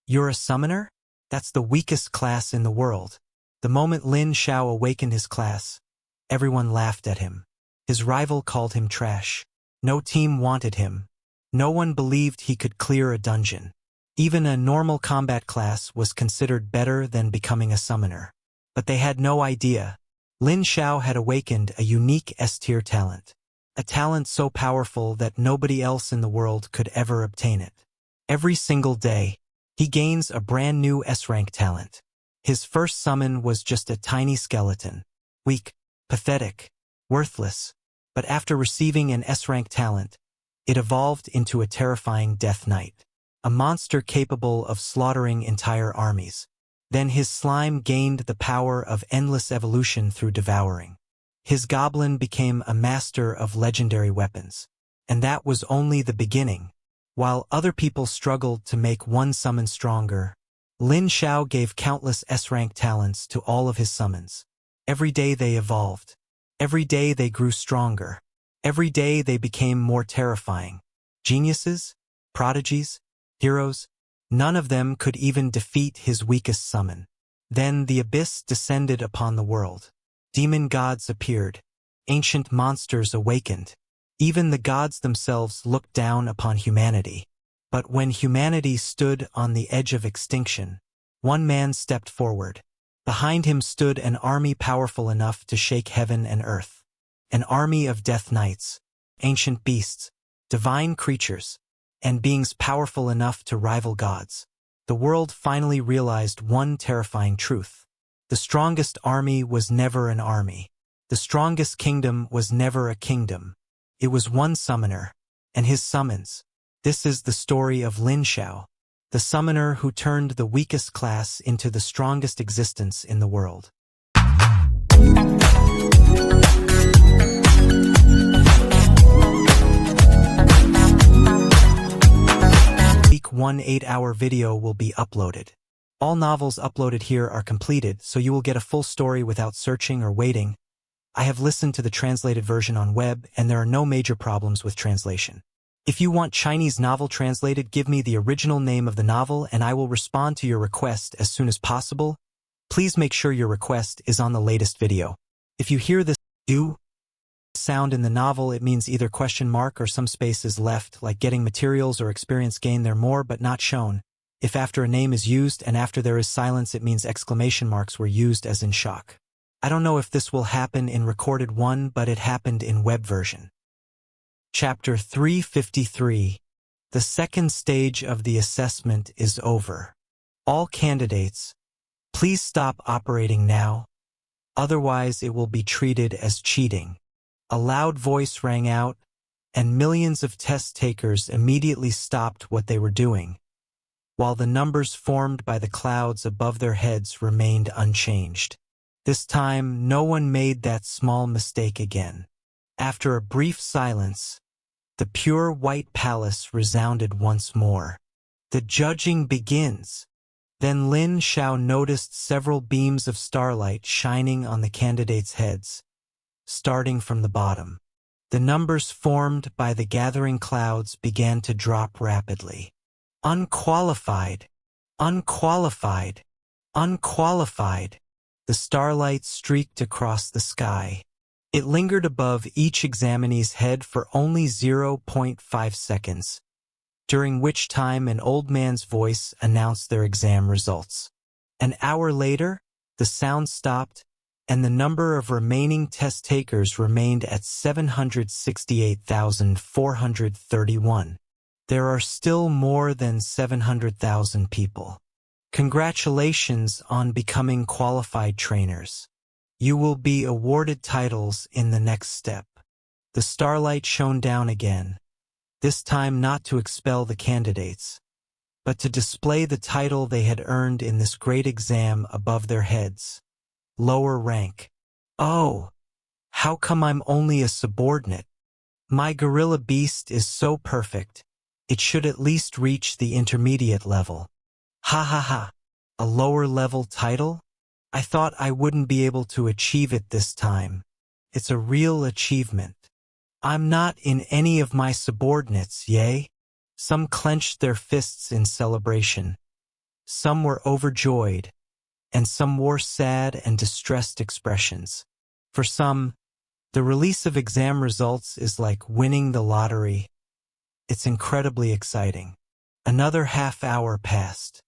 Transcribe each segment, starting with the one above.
You're a summoner? That's the weakest class in the world. The moment Lin Xiao awakened his class, everyone laughed at him. His rival called him trash. No team wanted him. No one believed he could clear a dungeon. Even a normal combat class was considered better than becoming a summoner. But they had no idea. Lin Xiao had awakened a unique S-tier talent. A talent so powerful that nobody else in the world could ever obtain it. Every single day, he gains a brand new S-rank talent. His first summon was just a tiny skeleton. Weak, pathetic, worthless. But after receiving an S-rank talent, it evolved into a terrifying Death Knight. A monster capable of slaughtering entire armies. Then his slime gained the power of endless evolution through devouring. His goblin became a master of legendary weapons. And that was only the beginning. While other people struggled to make one summon stronger, Lin Xiao gave countless S-rank talents to all of his summons. Every day they evolved. Every day they grew stronger. Every day they became more terrifying. Geniuses? Prodigies? Heroes? None of them could even defeat his weakest summon. Then the abyss descended upon the world. Demon gods appeared. Ancient monsters awakened. Even the gods themselves looked down upon humanity. But when humanity stood on the edge of extinction, one man stepped forward. Behind him stood an army powerful enough to shake heaven and earth. An army of death knights, ancient beasts, divine creatures, and beings powerful enough to rival gods. The world finally realized one terrifying truth. The strongest army was never an army. The strongest kingdom was never a kingdom. It was one summoner, and his summons. This is the story of Lin Xiao, the summoner who turned the weakest class into the strongest existence in the world. Week 1 8-hour video will be uploaded. All novels uploaded here are completed, so you will get a full story without searching or waiting. I have listened to the translated version on web, and there are no major problems with translation. If you want Chinese novel translated, give me the original name of the novel and I will respond to your request as soon as possible. Please make sure your request is on the latest video. If you hear this "u" sound in the novel, it means either question mark or some space is left, like getting materials or experience gained there more but not shown. If after a name is used and after there is silence, it means exclamation marks were used as in shock. I don't know if this will happen in recorded one, but it happened in web version. Chapter 353. The second stage of the assessment is over. All candidates, please stop operating now. Otherwise it will be treated as cheating. A loud voice rang out, and millions of test takers immediately stopped what they were doing, while the numbers formed by the clouds above their heads remained unchanged. This time, no one made that small mistake again. After a brief silence, the pure white palace resounded once more. The judging begins. Then Lin Xiao noticed several beams of starlight shining on the candidates' heads, starting from the bottom. The numbers formed by the gathering clouds began to drop rapidly. Unqualified, unqualified, unqualified. The starlight streaked across the sky. It lingered above each examinee's head for only 0.5 seconds, during which time an old man's voice announced their exam results. An hour later, the sound stopped, and the number of remaining test takers remained at 768,431. There are still more than 700,000 people. Congratulations on becoming qualified trainers. You will be awarded titles in the next step. The starlight shone down again, this time not to expel the candidates, but to display the title they had earned in this great exam above their heads. Lower rank. Oh, how come I'm only a subordinate? My gorilla beast is so perfect. It should at least reach the intermediate level. Ha ha ha. A lower level title? I thought I wouldn't be able to achieve it this time. It's a real achievement. I'm not in any of my subordinates, yay? Some clenched their fists in celebration. Some were overjoyed, and some wore sad and distressed expressions. For some, the release of exam results is like winning the lottery. It's incredibly exciting. Another half-hour passed.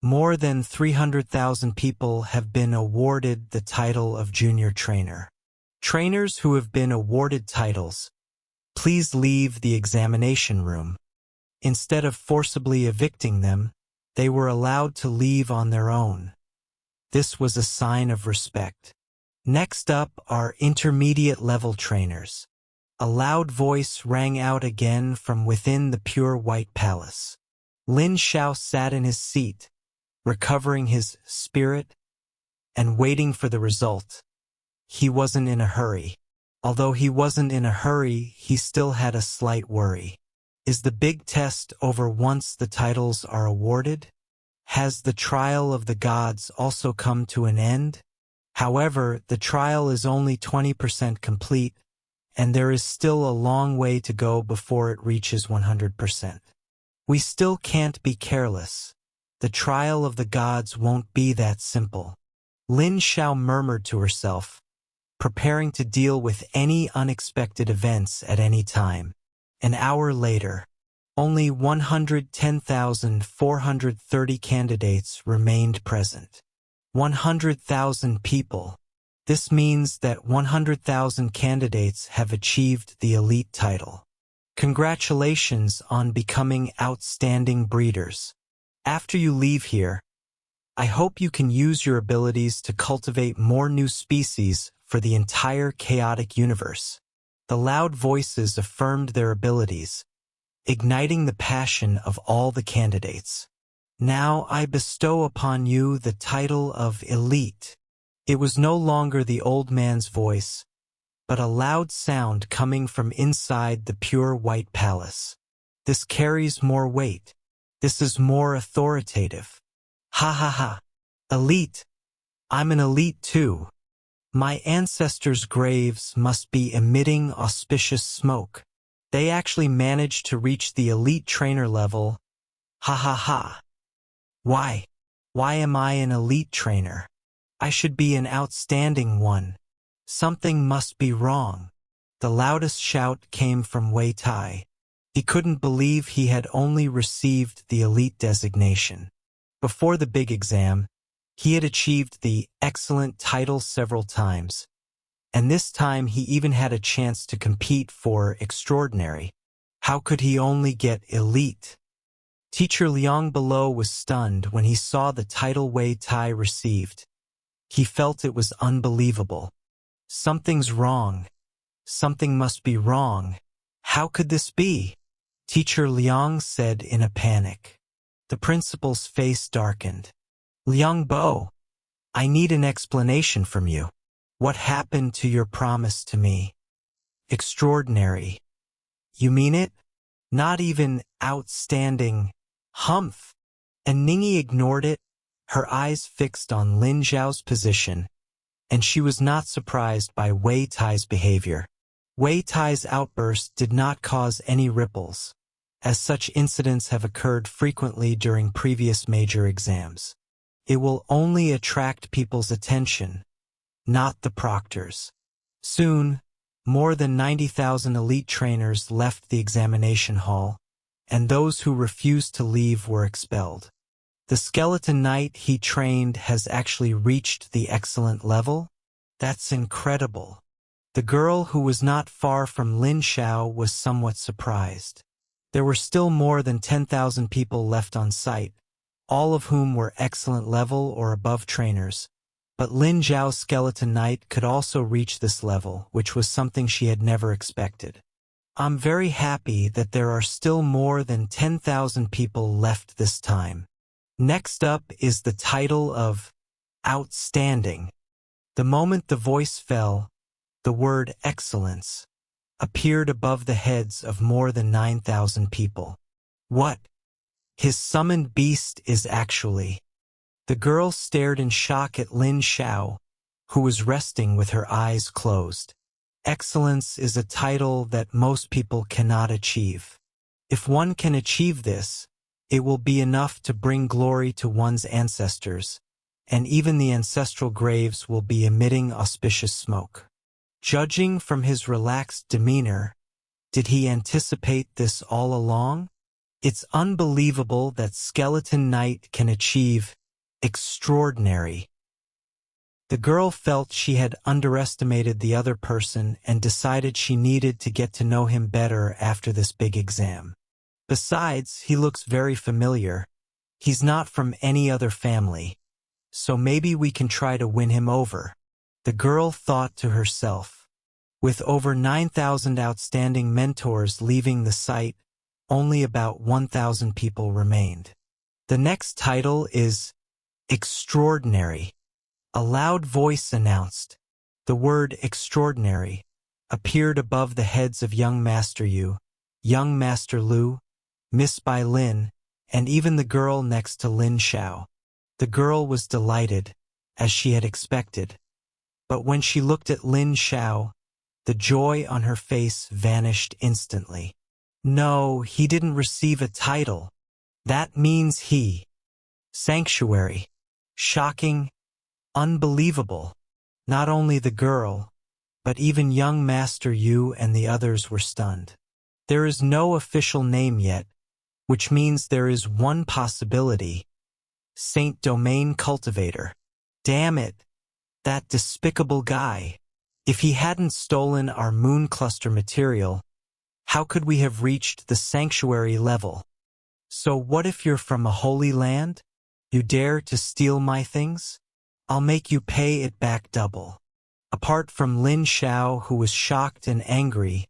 More than 300,000 people have been awarded the title of junior trainer. Trainers who have been awarded titles, please leave the examination room. Instead of forcibly evicting them, they were allowed to leave on their own. This was a sign of respect. Next up are intermediate-level trainers. A loud voice rang out again from within the pure white palace. Lin Xiao sat in his seat, recovering his spirit and waiting for the result. He wasn't in a hurry. Although he wasn't in a hurry, he still had a slight worry. Is the big test over once the titles are awarded? Has the trial of the gods also come to an end? However, the trial is only 20% complete, and there is still a long way to go before it reaches 100%. We still can't be careless. The trial of the gods won't be that simple. Lin Xiao murmured to herself, preparing to deal with any unexpected events at any time. An hour later, only 110,430 candidates remained present. 100,000 people. This means that 100,000 candidates have achieved the elite title. Congratulations on becoming outstanding breeders. After you leave here, I hope you can use your abilities to cultivate more new species for the entire chaotic universe. The loud voices affirmed their abilities, igniting the passion of all the candidates. Now I bestow upon you the title of elite. It was no longer the old man's voice, but a loud sound coming from inside the pure white palace. This carries more weight. This is more authoritative. Ha ha ha. Elite. I'm an elite too. My ancestors' graves must be emitting auspicious smoke. They actually managed to reach the elite trainer level. Ha ha ha. Why? Why am I an elite trainer? I should be an outstanding one. Something must be wrong. The loudest shout came from Wei Tai. He couldn't believe he had only received the elite designation. Before the big exam, he had achieved the excellent title several times, and this time he even had a chance to compete for extraordinary. How could he only get elite? Teacher Liang below was stunned when he saw the title Wei Tai received. He felt it was unbelievable. Something's wrong. Something must be wrong. How could this be? Teacher Liang said in a panic. The principal's face darkened. Liang Bo, I need an explanation from you. What happened to your promise to me? Extraordinary. You mean it? Not even outstanding. Humph. And Ningyi ignored it, her eyes fixed on Lin Xiao's position, and she was not surprised by Wei Tai's behavior. Wei Tai's outburst did not cause any ripples, as such incidents have occurred frequently during previous major exams. It will only attract people's attention, not the proctors. Soon, more than 90,000 elite trainers left the examination hall, and those who refused to leave were expelled. The skeleton knight he trained has actually reached the excellent level? That's incredible. The girl who was not far from Lin Xiao was somewhat surprised. There were still more than 10,000 people left on site, all of whom were excellent level or above trainers. But Lin Xiao's skeleton knight could also reach this level, which was something she had never expected. I'm very happy that there are still more than 10,000 people left this time. Next up is the title of Outstanding. The moment the voice fell, the word excellence appeared above the heads of more than 9,000 people. What? His summoned beast is actually... The girl stared in shock at Lin Xiao, who was resting with her eyes closed. Excellence is a title that most people cannot achieve. If one can achieve this, It will be enough to bring glory to one's ancestors, and even the ancestral graves will be emitting auspicious smoke. Judging from his relaxed demeanor, did he anticipate this all along? It's unbelievable that Skeleton Knight can achieve extraordinary. The girl felt she had underestimated the other person and decided she needed to get to know him better after this big exam. Besides, he looks very familiar. He's not from any other family, so maybe we can try to win him over. The girl thought to herself. With over 9,000 outstanding mentors leaving the site, only about 1,000 people remained. The next title is Extraordinary. A loud voice announced. The word extraordinary appeared above the heads of young Master Yu, young Master Lu, Miss Bai Lin, and even the girl next to Lin Xiao. The girl was delighted, as she had expected. But when she looked at Lin Xiao, the joy on her face vanished instantly. No, he didn't receive a title. That means he. Sanctuary. Shocking. Unbelievable. Not only the girl, but even young Master Yu and the others were stunned. There is no official name yet, which means there is one possibility. Saint Domain Cultivator. Damn it, that despicable guy. If he hadn't stolen our moon cluster material, how could we have reached the sanctuary level? So what if you're from a holy land? You dare to steal my things? I'll make you pay it back double. Apart from Lin Xiao, who was shocked and angry,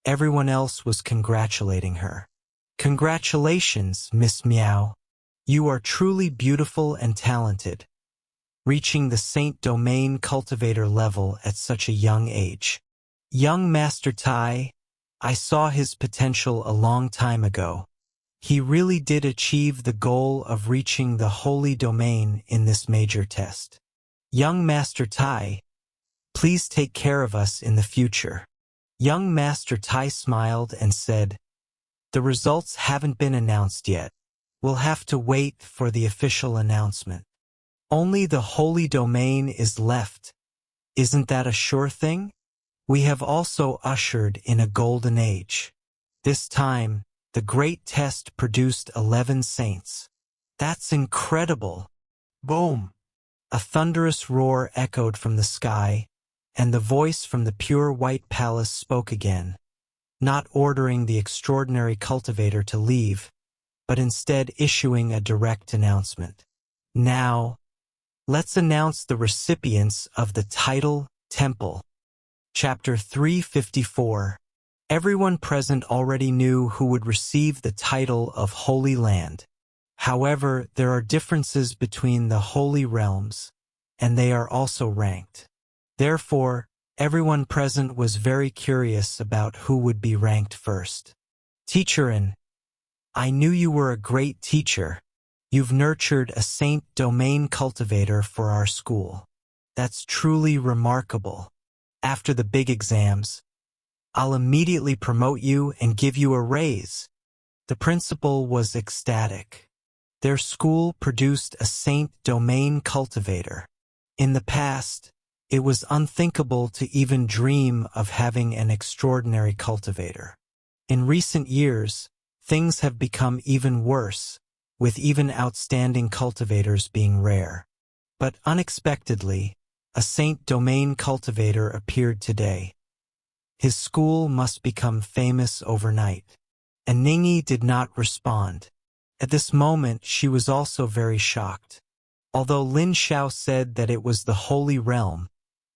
everyone else was congratulating her. Congratulations, Miss Miao. You are truly beautiful and talented, reaching the Saint Domain Cultivator level at such a young age. Young Master Tai, I saw his potential a long time ago. He really did achieve the goal of reaching the holy domain in this major test. Young Master Tai, please take care of us in the future. Young Master Tai smiled and said, the results haven't been announced yet. We'll have to wait for the official announcement. Only the holy domain is left. Isn't that a sure thing? We have also ushered in a golden age. This time, the great test produced 11 saints. That's incredible. Boom! A thunderous roar echoed from the sky, and the voice from the pure white palace spoke again, not ordering the extraordinary cultivator to leave, but instead issuing a direct announcement. Now, let's announce the recipients of the title Temple. Chapter 354. Everyone present already knew who would receive the title of Holy Land. However, there are differences between the holy realms, and they are also ranked. Therefore, everyone present was very curious about who would be ranked first. Teacherin, I knew you were a great teacher. You've nurtured a Saint Domain Cultivator for our school. That's truly remarkable. After the big exams, I'll immediately promote you and give you a raise. The principal was ecstatic. Their school produced a Saint Domain Cultivator. In the past, it was unthinkable to even dream of having an extraordinary cultivator. In recent years, things have become even worse, with even outstanding cultivators being rare. But unexpectedly, a Saint Domain Cultivator appeared today. His school must become famous overnight. And Ningyi did not respond. At this moment, she was also very shocked. Although Lin Xiao said that it was the Holy Realm,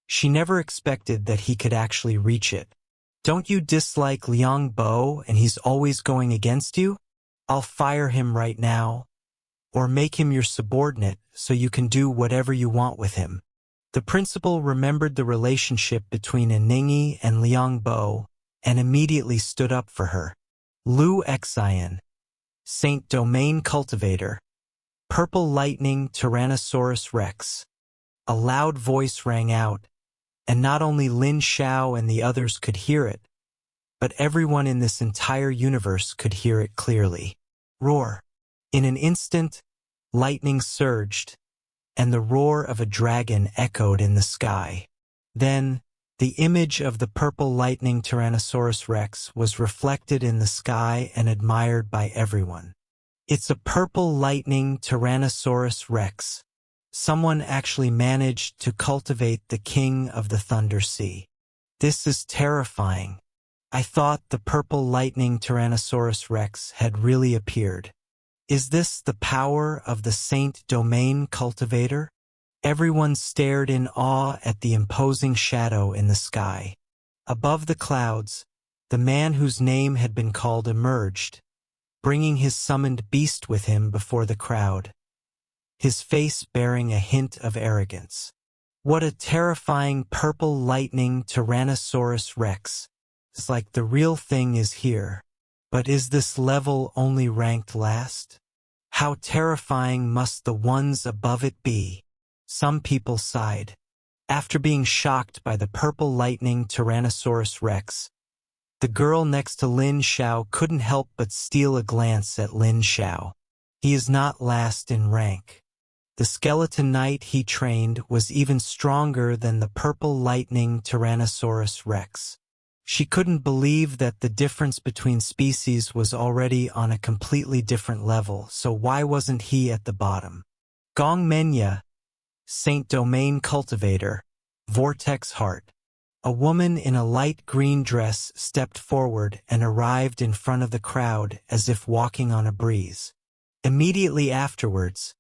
she never expected that he could actually reach it. Don't you dislike Liang Bo and he's always going against you? I'll fire him right now, or make him your subordinate so you can do whatever you want with him. The principal remembered the relationship between Ningyi and Liang Bo and immediately stood up for her. Lu Xian, Saint Domain Cultivator, Purple Lightning Tyrannosaurus Rex. A loud voice rang out, and not only Lin Xiao and the others could hear it, but everyone in this entire universe could hear it clearly. Roar! In an instant, lightning surged, and the roar of a dragon echoed in the sky. Then, the image of the purple lightning Tyrannosaurus Rex was reflected in the sky and admired by everyone. It's a purple lightning Tyrannosaurus Rex. Someone actually managed to cultivate the king of the Thunder Sea. This is terrifying. I thought the purple lightning Tyrannosaurus Rex had really appeared. Is this the power of the Saint Domain cultivator? Everyone stared in awe at the imposing shadow in the sky. Above the clouds, the man whose name had been called emerged, bringing his summoned beast with him before the crowd, his face bearing a hint of arrogance. What a terrifying purple lightning Tyrannosaurus Rex. It's like the real thing is here. But is this level only ranked last? How terrifying must the ones above it be? Some people sighed. After being shocked by the purple lightning Tyrannosaurus Rex, the girl next to Lin Xiao couldn't help but steal a glance at Lin Xiao. He is not last in rank. The skeleton knight he trained was even stronger than the purple lightning Tyrannosaurus Rex. She couldn't believe that the difference between species was already on a completely different level, so why wasn't he at the bottom? Gong Menya, Saint Domain cultivator, Vortex Heart. A woman in a light green dress stepped forward and arrived in front of the crowd as if walking on a breeze. Immediately afterwards,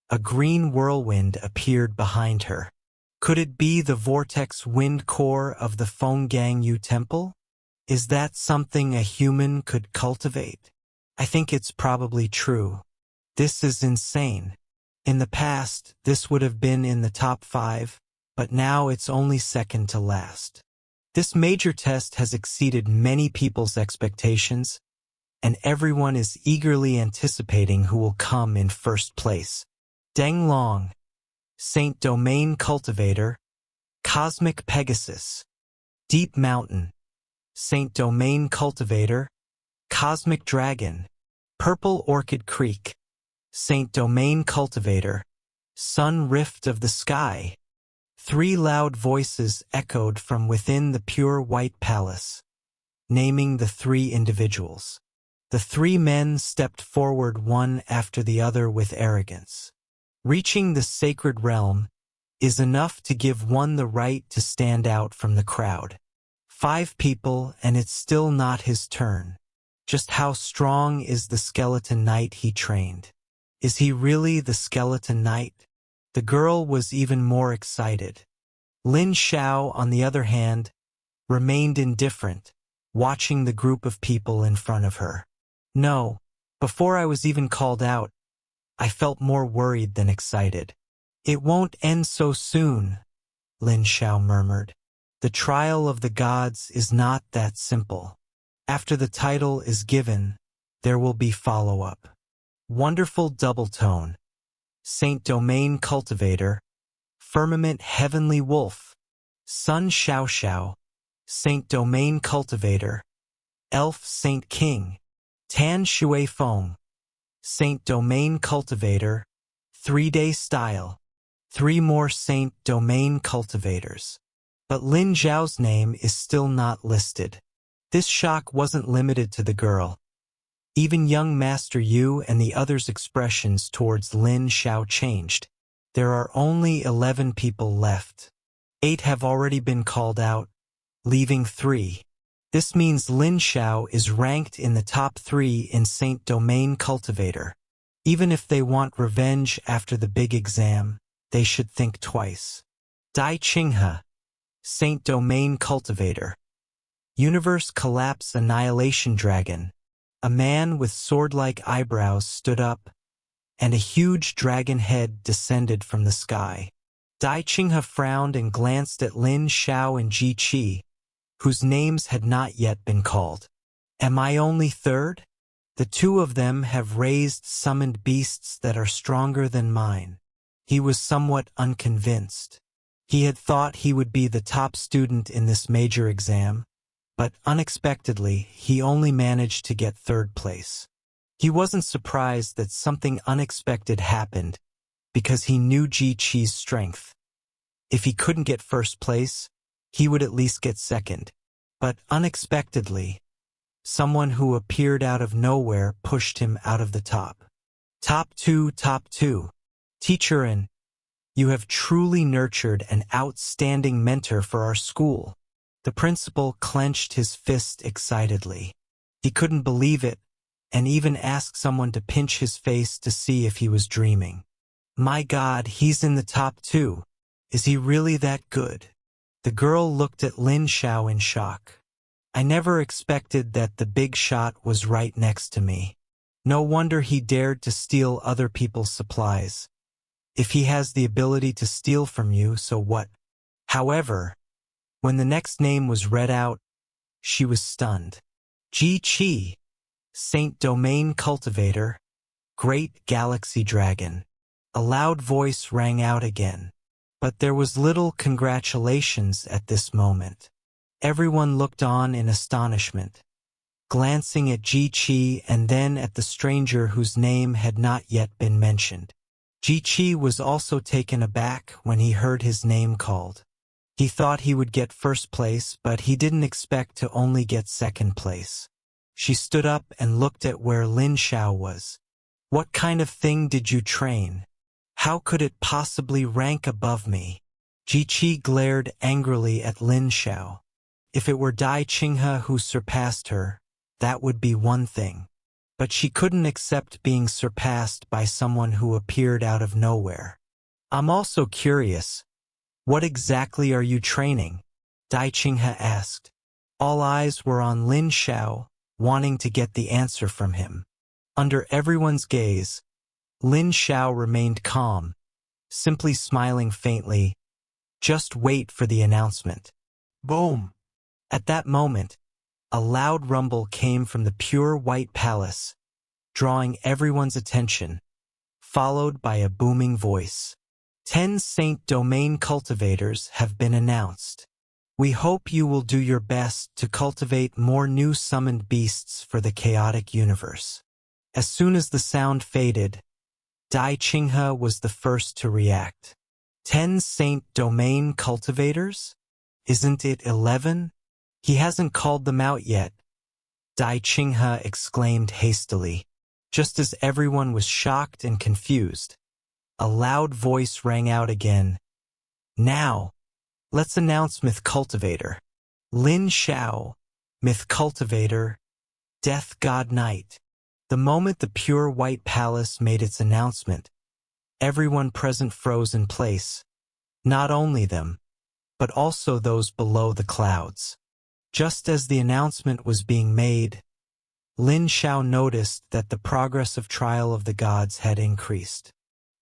a green whirlwind appeared behind her. Could it be the vortex wind core of the Fenggang Yu Temple? Is that something a human could cultivate? I think it's probably true. This is insane. In the past, this would have been in the top 5, but now it's only second to last. This major test has exceeded many people's expectations, and everyone is eagerly anticipating who will come in first place. Deng Long, Saint Domain cultivator, Cosmic Pegasus. Deep Mountain, Saint Domain cultivator, Cosmic Dragon. Purple Orchid Creek, Saint Domain cultivator, Sun Rift of the Sky. 3 loud voices echoed from within the pure white palace, naming the 3 individuals. The 3 men stepped forward one after the other with arrogance. Reaching the sacred realm is enough to give one the right to stand out from the crowd. 5 people and it's still not his turn. Just how strong is the skeleton knight he trained? Is he really the skeleton knight? The girl was even more excited. Lin Xiao, on the other hand, remained indifferent, watching the group of people in front of her. No, before I was even called out, I felt more worried than excited. It won't end so soon, Lin Xiao murmured. The trial of the gods is not that simple. After the title is given, there will be follow-up. Wonderful double tone. Saint Domain cultivator, Firmament Heavenly Wolf, Sun Xiao Xiao, Saint Domain cultivator, Elf Saint King, Tan Shui Feng, Saint Domain cultivator, 3-day style, 3 more Saint Domain cultivators. But Lin Xiao's name is still not listed. This shock wasn't limited to the girl. Even young Master Yu and the others' expressions towards Lin Xiao changed. There are only 11 people left. 8 have already been called out, leaving 3. This means Lin Xiao is ranked in the top 3 in Saint Domain cultivator. Even if they want revenge after the big exam, they should think twice. Dai Qinghe, Saint Domain cultivator, Universe Collapse Annihilation Dragon. A man with sword-like eyebrows stood up, and a huge dragon head descended from the sky. Dai Qinghe frowned and glanced at Lin Xiao and Ji Qi, whose names had not yet been called. Am I only third? The 2 of them have raised summoned beasts that are stronger than mine. He was somewhat unconvinced. He had thought he would be the top student in this major exam, but unexpectedly he only managed to get 3rd place. He wasn't surprised that something unexpected happened because he knew Ji Qi's strength. If he couldn't get first place, he would at least get second. But unexpectedly, someone who appeared out of nowhere pushed him out of the top. Top two, top two. Teacher Lin, you have truly nurtured an outstanding mentor for our school. The principal clenched his fist excitedly. He couldn't believe it, and even asked someone to pinch his face to see if he was dreaming. My God, he's in the top two. Is he really that good? The girl looked at Lin Xiao in shock. I never expected that the big shot was right next to me. No wonder he dared to steal other people's supplies. If he has the ability to steal from you, so what? However, when the next name was read out, she was stunned. Ji Qi, Saint Domain Cultivator, Great Galaxy Dragon. A loud voice rang out again. But there was little congratulations at this moment. Everyone looked on in astonishment, glancing at Ji Qi and then at the stranger whose name had not yet been mentioned. Ji Qi was also taken aback when he heard his name called. He thought he would get first place, but he didn't expect to only get second place. She stood up and looked at where Lin Xiao was. What kind of thing did you train? How could it possibly rank above me? Ji Qi glared angrily at Lin Xiao. If it were Dai Qinghe who surpassed her, that would be one thing. But she couldn't accept being surpassed by someone who appeared out of nowhere. I'm also curious. What exactly are you training? Dai Qinghe asked. All eyes were on Lin Xiao, wanting to get the answer from him. Under everyone's gaze, Lin Xiao remained calm, simply smiling faintly. Just wait for the announcement. Boom! At that moment, a loud rumble came from the pure white palace, drawing everyone's attention, followed by a booming voice. 10 Saint Domain cultivators have been announced. We hope you will do your best to cultivate more new summoned beasts for the chaotic universe. As soon as the sound faded, Dai Qinghe was the first to react. 10 Saint Domain cultivators? Isn't it 11? He hasn't called them out yet. Dai Qinghe exclaimed hastily. Just as everyone was shocked and confused, a loud voice rang out again. Now, let's announce Myth Cultivator. Lin Xiao, Myth Cultivator, Death God Knight. The moment the pure white palace made its announcement, everyone present froze in place. Not only them, but also those below the clouds. Just as the announcement was being made, Lin Xiao noticed that the progress of Trial of the Gods had increased.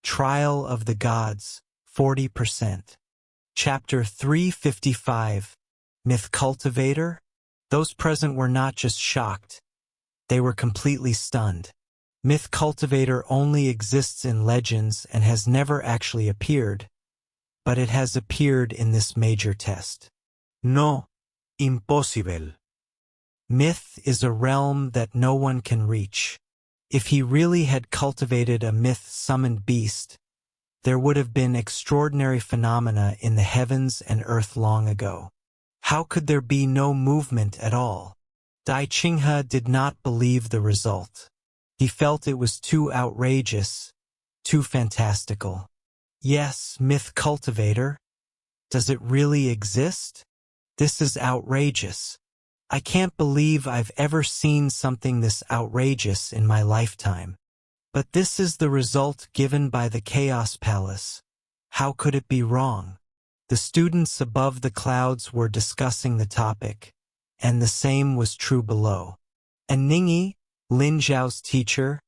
Trial of the Gods, 40%. Chapter 355, Myth Cultivator? Those present were not just shocked. They were completely stunned. Myth Cultivator only exists in legends and has never actually appeared, but it has appeared in this major test. No, impossible. Myth is a realm that no one can reach. If he really had cultivated a myth-summoned beast, there would have been extraordinary phenomena in the heavens and earth long ago. How could there be no movement at all? Dai Qinghe did not believe the result. He felt it was too outrageous, too fantastical. Yes, Myth Cultivator. Does it really exist? This is outrageous. I can't believe I've ever seen something this outrageous in my lifetime. But this is the result given by the Chaos Palace. How could it be wrong? The students above the clouds were discussing the topic, and the same was true below. And Ningyi, Lin Xiao's teacher,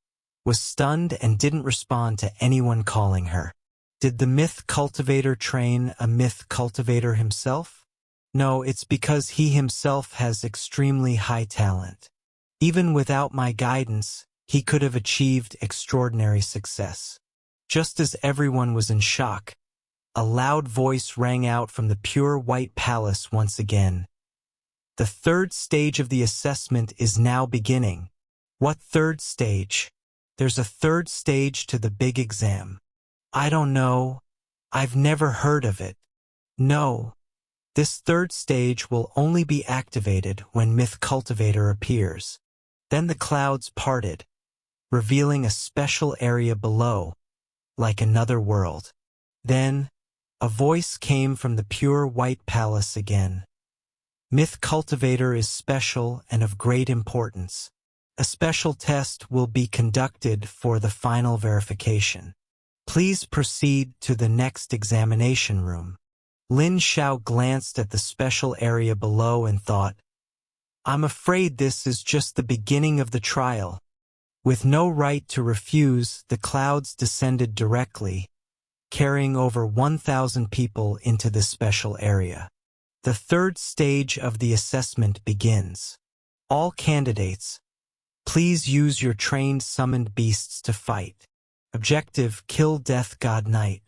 was stunned and didn't respond to anyone calling her. Did the Myth Cultivator train a Myth Cultivator himself? No, it's because he himself has extremely high talent. Even without my guidance, he could have achieved extraordinary success. Just as everyone was in shock, a loud voice rang out from the pure white palace once again. The third stage of the assessment is now beginning. What third stage? There's a third stage to the big exam. I don't know. I've never heard of it. No. This third stage will only be activated when Myth Cultivator appears. Then the clouds parted, revealing a special area below, like another world. Then, a voice came from the pure white palace again. Myth Cultivator is special and of great importance. A special test will be conducted for the final verification. Please proceed to the next examination room. Lin Xiao glanced at the special area below and thought, I'm afraid this is just the beginning of the trial. With no right to refuse, the clouds descended directly, carrying over 1,000 people into this special area. The third stage of the assessment begins. All candidates, please use your trained summoned beasts to fight. Objective: kill Death God Knight.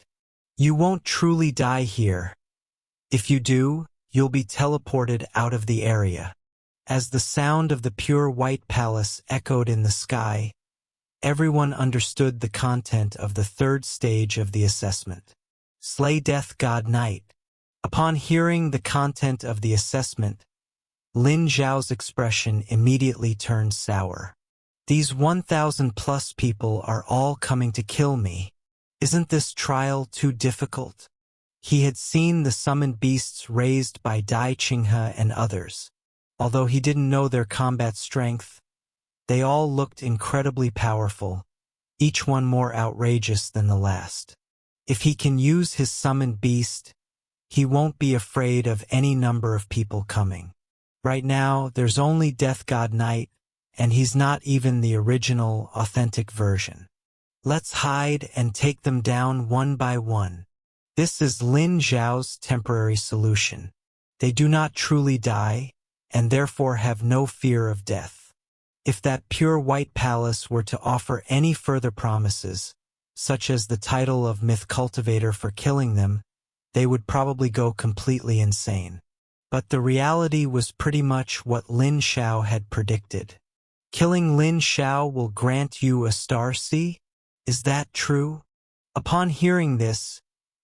You won't truly die here. If you do, you'll be teleported out of the area. As the sound of the pure white palace echoed in the sky, everyone understood the content of the third stage of the assessment. Slay Death God Knight. Upon hearing the content of the assessment, Lin Xiao's expression immediately turned sour. These 1,000+ people are all coming to kill me. Isn't this trial too difficult? He had seen the summoned beasts raised by Dai Qinghe and others. Although he didn't know their combat strength, they all looked incredibly powerful, each one more outrageous than the last. If he can use his summoned beast, he won't be afraid of any number of people coming. Right now, there's only Death God Knight, and he's not even the original, authentic version. Let's hide and take them down one by one. This is Lin Xiao's temporary solution. They do not truly die, and therefore have no fear of death. If that pure white palace were to offer any further promises, such as the title of Myth Cultivator for killing them, they would probably go completely insane. But the reality was pretty much what Lin Xiao had predicted. Killing Lin Xiao will grant you a star sea? Is that true? Upon hearing this,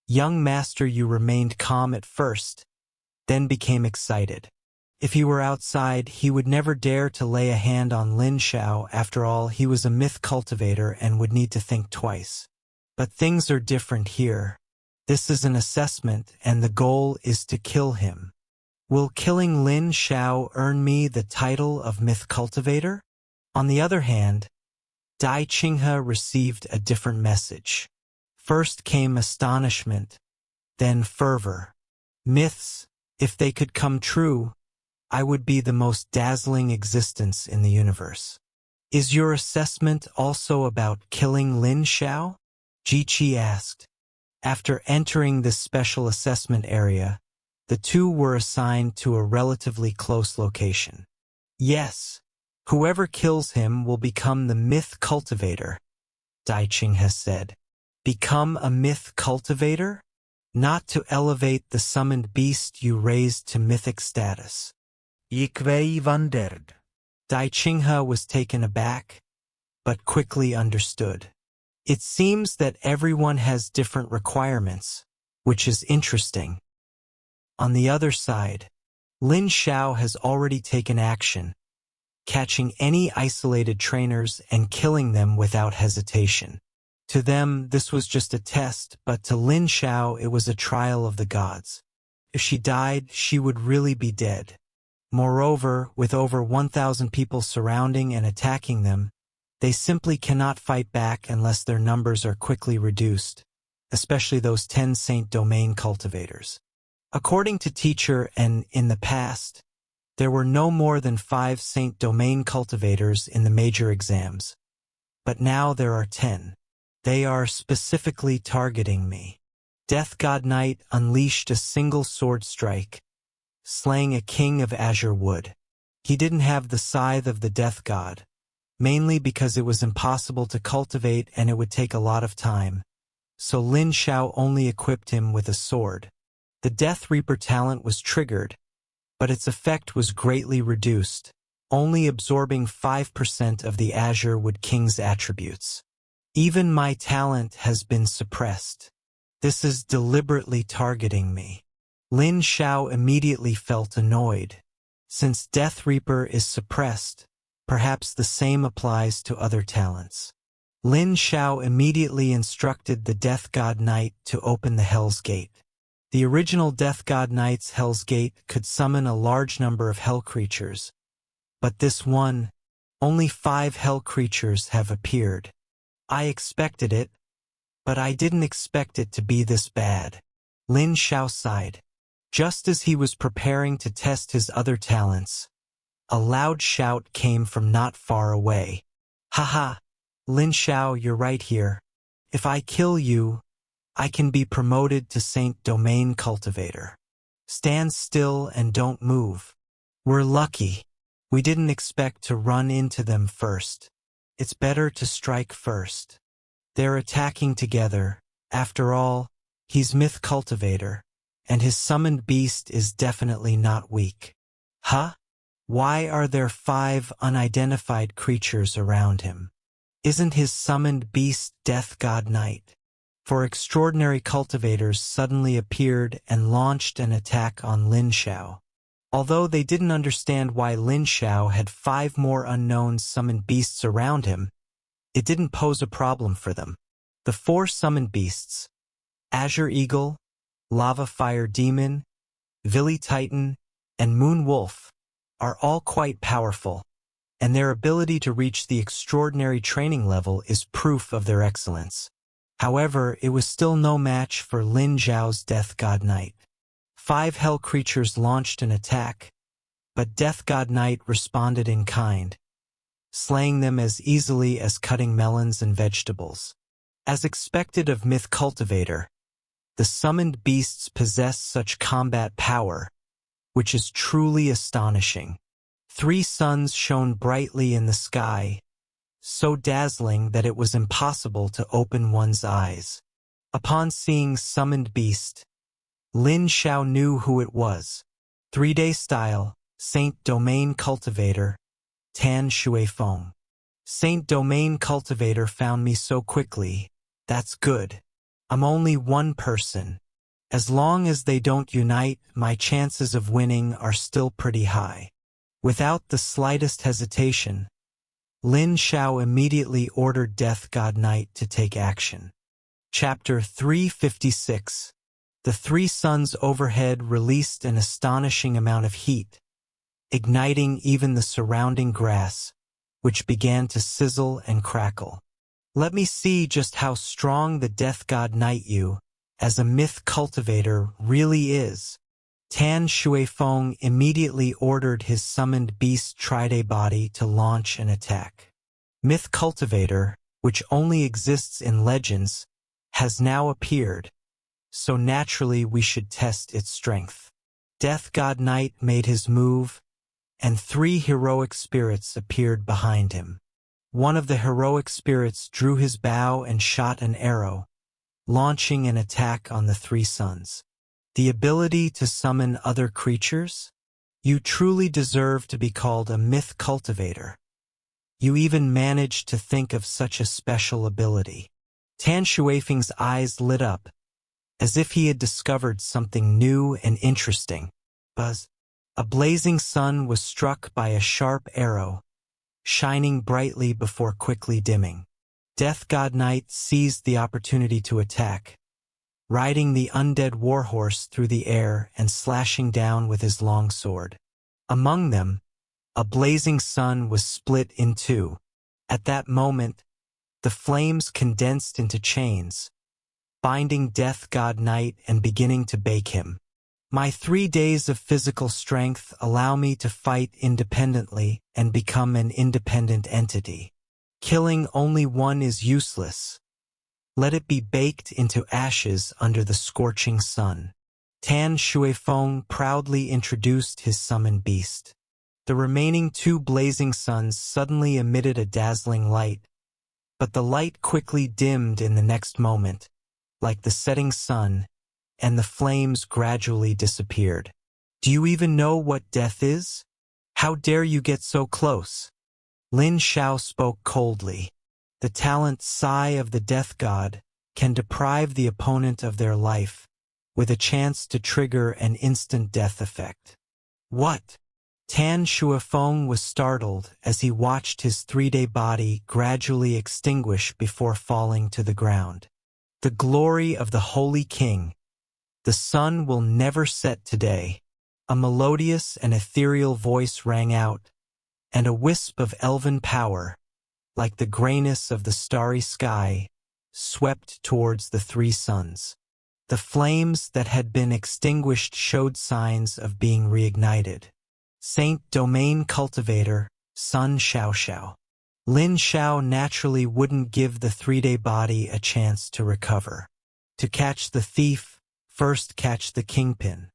young Master Yu remained calm at first, then became excited. If he were outside, he would never dare to lay a hand on Lin Xiao. After all, he was a myth cultivator and would need to think twice. But things are different here. This is an assessment, and the goal is to kill him. Will killing Lin Xiao earn me the title of myth cultivator? On the other hand, Dai Qinghe received a different message. First came astonishment, then fervor. Myths, if they could come true, I would be the most dazzling existence in the universe. Is your assessment also about killing Lin Xiao? Ji asked. After entering this special assessment area, the two were assigned to a relatively close location. Yes, whoever kills him will become the myth cultivator, Dai Qinghe said. Become a myth cultivator? Not to elevate the summoned beast you raised to mythic status. Ik wondered. Dai Qinghe was taken aback, but quickly understood. It seems that everyone has different requirements, which is interesting. On the other side, Lin Xiao has already taken action, catching any isolated trainers and killing them without hesitation. To them, this was just a test, but to Lin Xiao, it was a trial of the gods. If she died, she would really be dead. Moreover, with over 1,000 people surrounding and attacking them, they simply cannot fight back unless their numbers are quickly reduced, especially those 10 Saint Domain cultivators. According to Teacher, and in the past, there were no more than 5 Saint Domain cultivators in the major exams. But now there are 10. They are specifically targeting me. Death God Knight unleashed a single sword strike, slaying a king of azure wood. He didn't have the scythe of the Death God, mainly because it was impossible to cultivate and it would take a lot of time, so Lin Xiao only equipped him with a sword. The Death Reaper talent was triggered, but its effect was greatly reduced, only absorbing 5% of the Azure Wood King's attributes. Even my talent has been suppressed. This is deliberately targeting me. Lin Xiao immediately felt annoyed. Since Death Reaper is suppressed, perhaps the same applies to other talents. Lin Xiao immediately instructed the Death God Knight to open the Hell's Gate. The original Death God Knight's Hell's Gate could summon a large number of hell creatures, but this one, only 5 hell creatures have appeared. I expected it, but I didn't expect it to be this bad. Lin Xiao sighed. Just as he was preparing to test his other talents, a loud shout came from not far away. Haha, Lin Xiao, you're right here. If I kill you, I can be promoted to Saint Domain Cultivator. Stand still and don't move. We're lucky. We didn't expect to run into them first. It's better to strike first. They're attacking together. After all, he's Myth Cultivator, and his summoned beast is definitely not weak. Huh? Why are there 5 unidentified creatures around him? Isn't his summoned beast Death God Knight? 4 extraordinary cultivators suddenly appeared and launched an attack on Lin Xiao. Although they didn't understand why Lin Xiao had 5 more unknown summoned beasts around him, it didn't pose a problem for them. The 4 summoned beasts, Azure Eagle, Lava Fire Demon, Vili Titan, and Moon Wolf, are all quite powerful, and their ability to reach the extraordinary training level is proof of their excellence. However, it was still no match for Lin Xiao's Death God Knight. 5 hell creatures launched an attack, but Death God Knight responded in kind, slaying them as easily as cutting melons and vegetables. As expected of Myth Cultivator, the summoned beasts possess such combat power, which is truly astonishing. 3 suns shone brightly in the sky, so dazzling that it was impossible to open one's eyes. Upon seeing summoned beast, Lin Xiao knew who it was. 3-day style, Saint Domain Cultivator, Tan Shui Feng. Saint Domain Cultivator found me so quickly. That's good. I'm only one person. As long as they don't unite, my chances of winning are still pretty high. Without the slightest hesitation, Lin Xiao immediately ordered Death God Knight to take action. Chapter 356. The 3 suns overhead released an astonishing amount of heat, igniting even the surrounding grass, which began to sizzle and crackle. Let me see just how strong the Death God Knight you, as a Myth Cultivator, really is. Tan Shui Feng immediately ordered his summoned beast Tride body to launch an attack. Myth Cultivator, which only exists in legends, has now appeared, so naturally we should test its strength. Death God Knight made his move, and 3 heroic spirits appeared behind him. One of the heroic spirits drew his bow and shot an arrow, launching an attack on the 3 suns. The ability to summon other creatures? You truly deserve to be called a Myth Cultivator. You even managed to think of such a special ability. Tan Shuifeng's eyes lit up, as if he had discovered something new and interesting. Buzz. A blazing sun was struck by a sharp arrow, shining brightly before quickly dimming. Death God Knight seized the opportunity to attack, riding the undead warhorse through the air and slashing down with his long sword. Among them, a blazing sun was split in 2. At that moment, the flames condensed into chains, binding Death God Knight and beginning to bake him. My 3 days of physical strength allow me to fight independently and become an independent entity. Killing only one is useless. Let it be baked into ashes under the scorching sun. Tan Shuifeng proudly introduced his summoned beast. The remaining 2 blazing suns suddenly emitted a dazzling light, but the light quickly dimmed in the next moment, like the setting sun, and the flames gradually disappeared. Do you even know what death is? How dare you get so close? Lin Xiao spoke coldly. The talent sigh of the death god can deprive the opponent of their life, with a chance to trigger an instant death effect. What? Tan Shuifeng was startled as he watched his 3-day body gradually extinguish before falling to the ground. The glory of the Holy King. The sun will never set today. A melodious and ethereal voice rang out, and a wisp of elven power, like the grayness of the starry sky, swept towards the 3 suns. The flames that had been extinguished showed signs of being reignited. Saint Domain Cultivator, Sun Xiao. Lin Xiao naturally wouldn't give the 3-day body a chance to recover. To catch the thief, first catch the kingpin.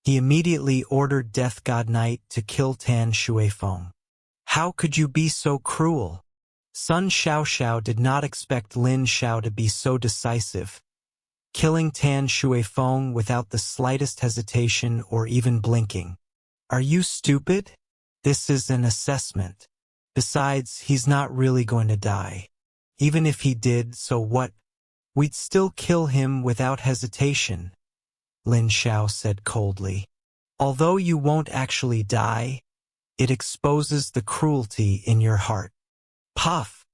He immediately ordered Death God Knight to kill Tan Shuifeng. How could you be so cruel? Sun Xiao did not expect Lin Xiao to be so decisive, killing Tan Shuifeng without the slightest hesitation or even blinking. Are you stupid? This is an assessment. Besides, he's not really going to die. Even if he did, so what? We'd still kill him without hesitation, Lin Xiao said coldly. Although you won't actually die, it exposes the cruelty in your heart. Puff!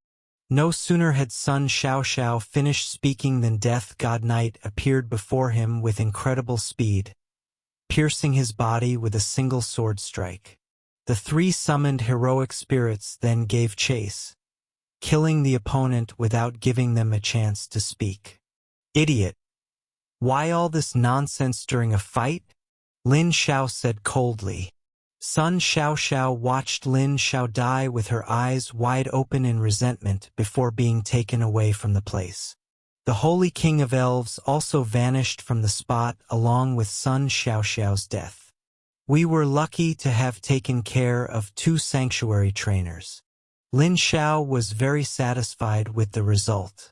No sooner had Sun Xiao finished speaking than Death God Knight appeared before him with incredible speed, piercing his body with a single sword strike. The 3 summoned heroic spirits then gave chase, killing the opponent without giving them a chance to speak. Idiot! Why all this nonsense during a fight? Lin Xiao said coldly. Sun Xiao watched Lin Xiao die with her eyes wide open in resentment before being taken away from the place. The Holy King of Elves also vanished from the spot along with Sun Xiao's death. We were lucky to have taken care of 2 sanctuary trainers. Lin Xiao was very satisfied with the result.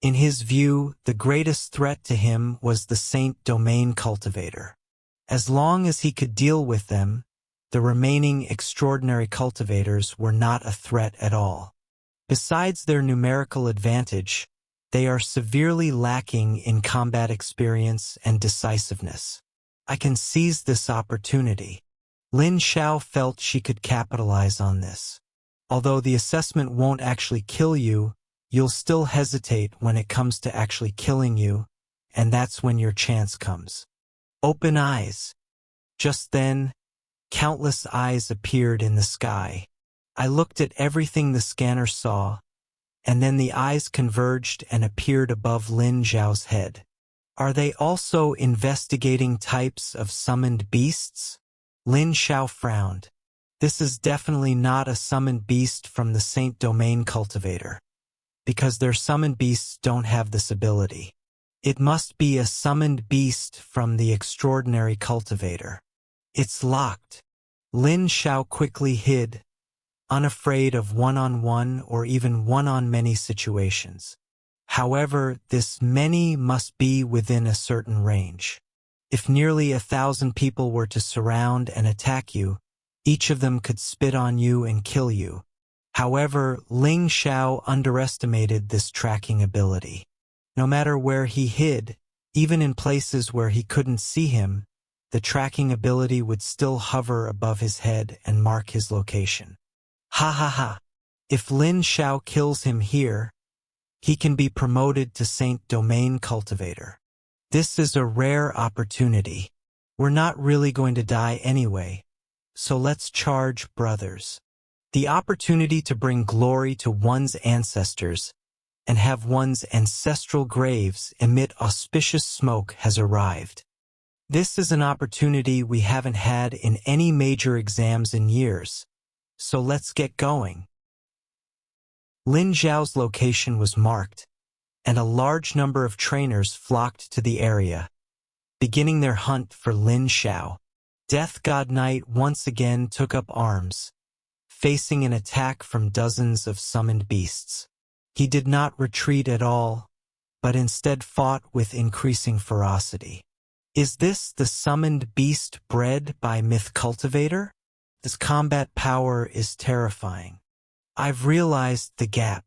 In his view, the greatest threat to him was the Saint Domain Cultivator. As long as he could deal with them, the remaining extraordinary cultivators were not a threat at all. Besides their numerical advantage, they are severely lacking in combat experience and decisiveness. I can seize this opportunity. Lin Xiao felt she could capitalize on this. Although the assessment won't actually kill you, you'll still hesitate when it comes to actually killing you, and that's when your chance comes. Open eyes. Just then, countless eyes appeared in the sky. I looked at everything the scanner saw, and then the eyes converged and appeared above Lin Xiao's head. Are they also investigating types of summoned beasts? Lin Xiao frowned. This is definitely not a summoned beast from the Saint Domain Cultivator, because their summoned beasts don't have this ability. It must be a summoned beast from the Extraordinary Cultivator. It's locked. Lin Xiao quickly hid, unafraid of one-on-one or even one-on-many situations. However, this many must be within a certain range. If nearly 1,000 people were to surround and attack you, each of them could spit on you and kill you. However, Lin Xiao underestimated this tracking ability. No matter where he hid, even in places where he couldn't see him, the tracking ability would still hover above his head and mark his location. Ha ha ha! If Lin Xiao kills him here, he can be promoted to Saint Domain Cultivator. This is a rare opportunity. We're not really going to die anyway, so let's charge, brothers. The opportunity to bring glory to one's ancestors and have one's ancestral graves emit auspicious smoke has arrived. This is an opportunity we haven't had in any major exams in years, so let's get going. Lin Xiao's location was marked, and a large number of trainers flocked to the area, beginning their hunt for Lin Xiao. Death God Knight once again took up arms, facing an attack from dozens of summoned beasts. He did not retreat at all, but instead fought with increasing ferocity. Is this the summoned beast bred by Myth Cultivator? This combat power is terrifying. I've realized the gap.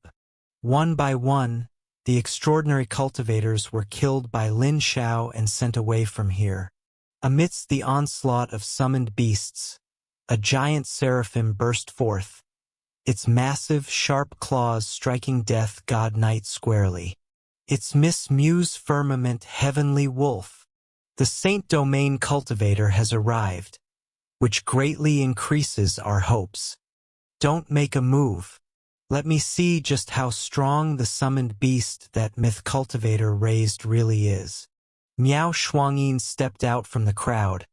One by one, the extraordinary cultivators were killed by Lin Xiao and sent away from here. Amidst the onslaught of summoned beasts, a giant seraphim burst forth, its massive, sharp claws striking Death God Knight squarely. It's Miss Muse Firmament Heavenly Wolf. The Saint Domain Cultivator has arrived, which greatly increases our hopes. Don't make a move. Let me see just how strong the summoned beast that Myth Cultivator raised really is. Miao Shuangyin stepped out from the crowd,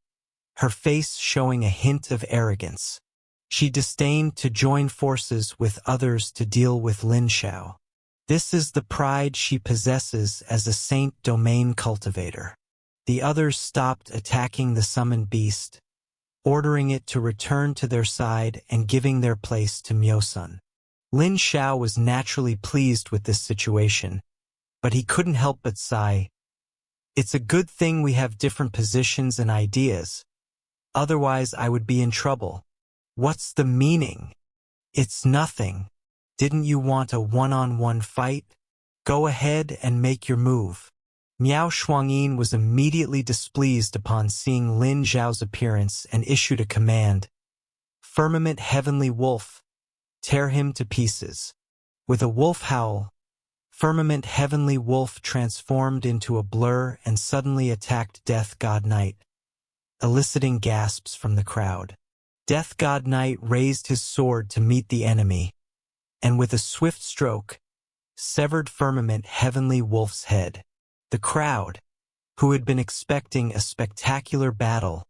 her face showing a hint of arrogance. She disdained to join forces with others to deal with Lin Xiao. This is the pride she possesses as a Saint Domain Cultivator. The others stopped attacking the summoned beast, ordering it to return to their side and giving their place to Myosun. Lin Xiao was naturally pleased with this situation, but he couldn't help but sigh. It's a good thing we have different positions and ideas. Otherwise, I would be in trouble. What's the meaning? It's nothing. Didn't you want a one-on-one fight? Go ahead and make your move. Miao Shuangyin was immediately displeased upon seeing Lin Xiao's appearance and issued a command. Firmament Heavenly Wolf, tear him to pieces. With a wolf howl, Firmament Heavenly Wolf transformed into a blur and suddenly attacked Death God Knight, eliciting gasps from the crowd. Death God Knight raised his sword to meet the enemy, and with a swift stroke, severed Firmament Heavenly Wolf's head. The crowd, who had been expecting a spectacular battle,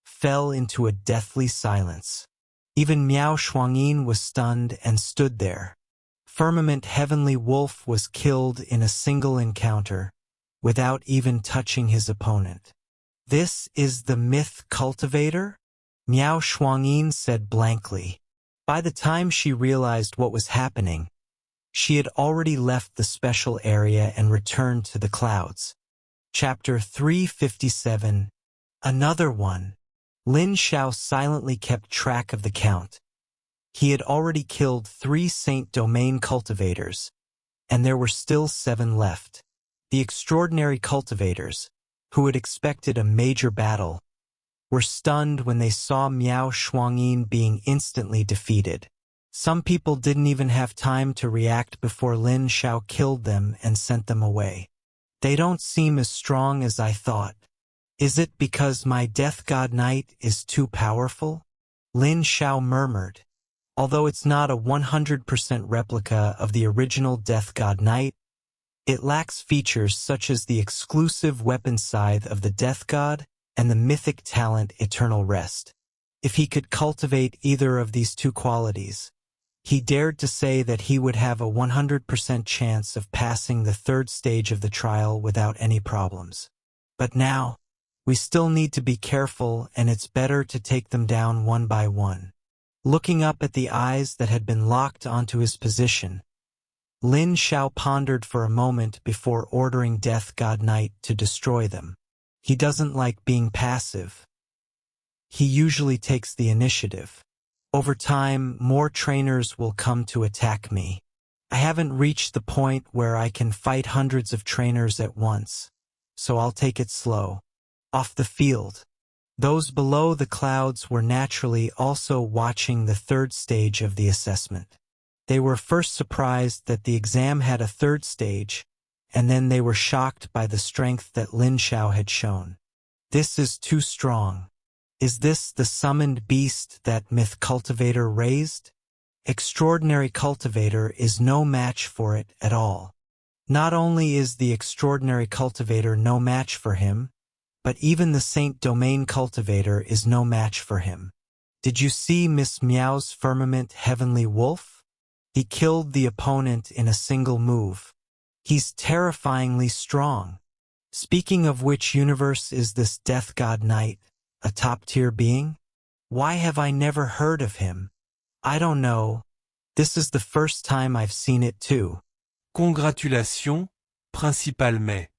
fell into a deathly silence. Even Miao Shuangyin was stunned and stood there. Firmament Heavenly Wolf was killed in a single encounter, without even touching his opponent. This is the Myth Cultivator? Miao Shuangyin said blankly. By the time she realized what was happening, she had already left the special area and returned to the clouds. Chapter 357. Another one. Lin Xiao silently kept track of the count. He had already killed 3 Saint Domain cultivators, and there were still 7 left. The extraordinary cultivators, who had expected a major battle, were stunned when they saw Miao Shuangyin being instantly defeated. Some people didn't even have time to react before Lin Xiao killed them and sent them away. They don't seem as strong as I thought. Is it because my Death God Knight is too powerful? Lin Xiao murmured. Although it's not a 100% replica of the original Death God Knight, it lacks features such as the exclusive weapon scythe of the Death God and the mythic talent Eternal Rest. If he could cultivate either of these 2 qualities, he dared to say that he would have a 100% chance of passing the 3rd stage of the trial without any problems. But now, we still need to be careful, and it's better to take them down one by one. Looking up at the eyes that had been locked onto his position, Lin Xiao pondered for a moment before ordering Death God Knight to destroy them. He doesn't like being passive. He usually takes the initiative. Over time, more trainers will come to attack me. I haven't reached the point where I can fight hundreds of trainers at once, so I'll take it slow. Off the field, those below the clouds were naturally also watching the 3rd stage of the assessment. They were first surprised that the exam had a 3rd stage, and then they were shocked by the strength that Lin Xiao had shown. This is too strong. Is this the summoned beast that Myth Cultivator raised? Extraordinary Cultivator is no match for it at all. Not only is the Extraordinary Cultivator no match for him, but even the Saint Domain Cultivator is no match for him. Did you see Miss Miao's Firmament Heavenly Wolf? He killed the opponent in a single move. He's terrifyingly strong. Speaking of which universe is this Death God Knight, a top-tier being? Why have I never heard of him? I don't know. This is the first time I've seen it too. Congratulations, Principal Mai.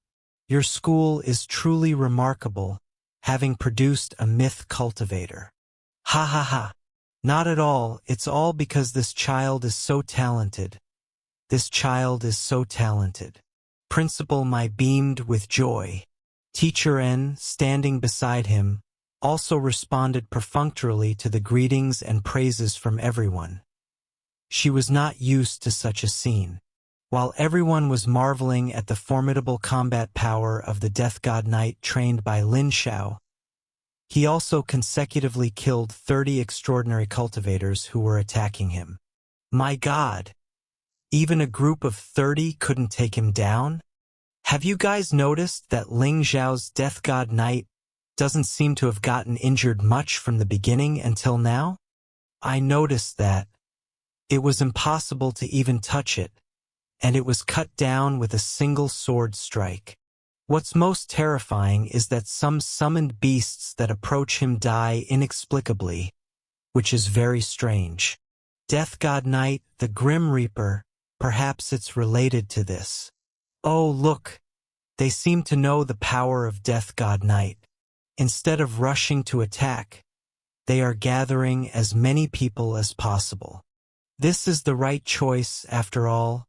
Your school is truly remarkable, having produced a Myth Cultivator. Ha ha ha. Not at all, it's all because this child is so talented. This child is so talented. Principal Mai beamed with joy. Teacher N, standing beside him, also responded perfunctorily to the greetings and praises from everyone. She was not used to such a scene. While everyone was marveling at the formidable combat power of the Death God Knight trained by Lin Xiao, he also consecutively killed 30 extraordinary cultivators who were attacking him. My God! Even a group of 30 couldn't take him down? Have you guys noticed that Lin Xiao's Death God Knight doesn't seem to have gotten injured much from the beginning until now? I noticed that. It was impossible to even touch it, and it was cut down with a single sword strike. What's most terrifying is that some summoned beasts that approach him die inexplicably, which is very strange. Death God Knight, the Grim Reaper, perhaps it's related to this. Oh, look! They seem to know the power of Death God Knight. Instead of rushing to attack, they are gathering as many people as possible. This is the right choice, after all.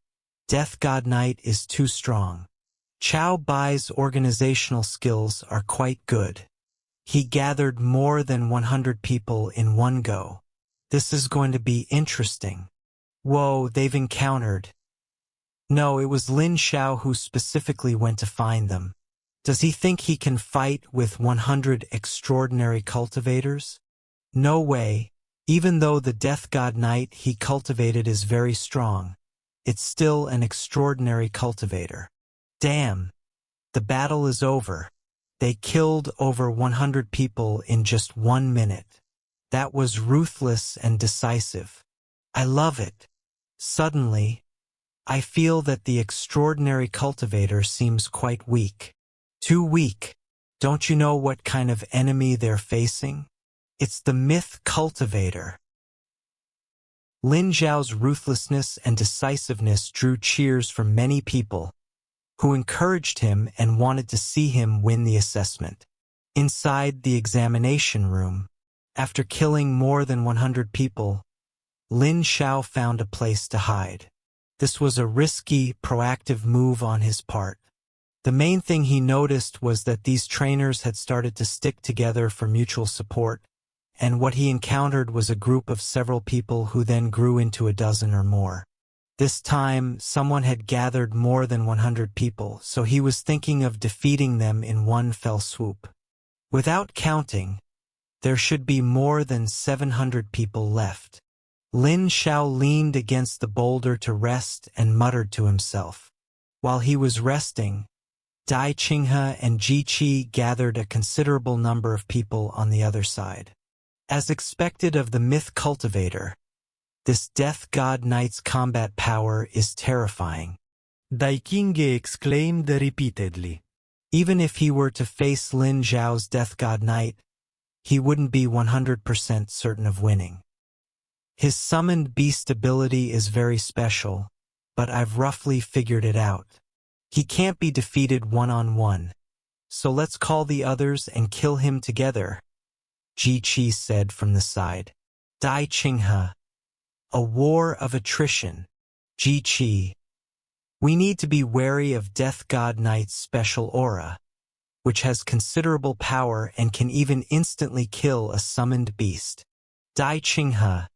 Death God Knight is too strong. Chao Bai's organizational skills are quite good. He gathered more than 100 people in one go. This is going to be interesting. Whoa, they've encountered. No, it was Lin Xiao who specifically went to find them. Does he think he can fight with 100 extraordinary cultivators? No way. Even though the Death God Knight he cultivated is very strong, it's still an extraordinary cultivator. Damn. The battle is over. They killed over 100 people in just 1 minute. That was ruthless and decisive. I love it. Suddenly, I feel that the extraordinary cultivator seems quite weak. Too weak. Don't you know what kind of enemy they're facing? It's the myth cultivator. Lin Xiao's ruthlessness and decisiveness drew cheers from many people, who encouraged him and wanted to see him win the assessment. Inside the examination room, after killing more than 100 people, Lin Xiao found a place to hide. This was a risky, proactive move on his part. The main thing he noticed was that these trainers had started to stick together for mutual support, and what he encountered was a group of several people who then grew into a dozen or more. This time, someone had gathered more than 100 people, so he was thinking of defeating them in one fell swoop. Without counting, there should be more than 700 people left. Lin Xiao leaned against the boulder to rest and muttered to himself. While he was resting, Dai Qinghe and Ji Qi gathered a considerable number of people on the other side. As expected of the myth cultivator, this Death God Knight's combat power is terrifying. Dai Qinghe exclaimed repeatedly. Even if he were to face Lin Xiao's Death God Knight, he wouldn't be 100% certain of winning. His summoned beast ability is very special, but I've roughly figured it out. He can't be defeated one-on-one, so let's call the others and kill him together, Ji Qi said from the side. Dai Qinghe. A war of attrition. Ji Qi. We need to be wary of Death God Knight's special aura, which has considerable power and can even instantly kill a summoned beast. Dai Qinghe.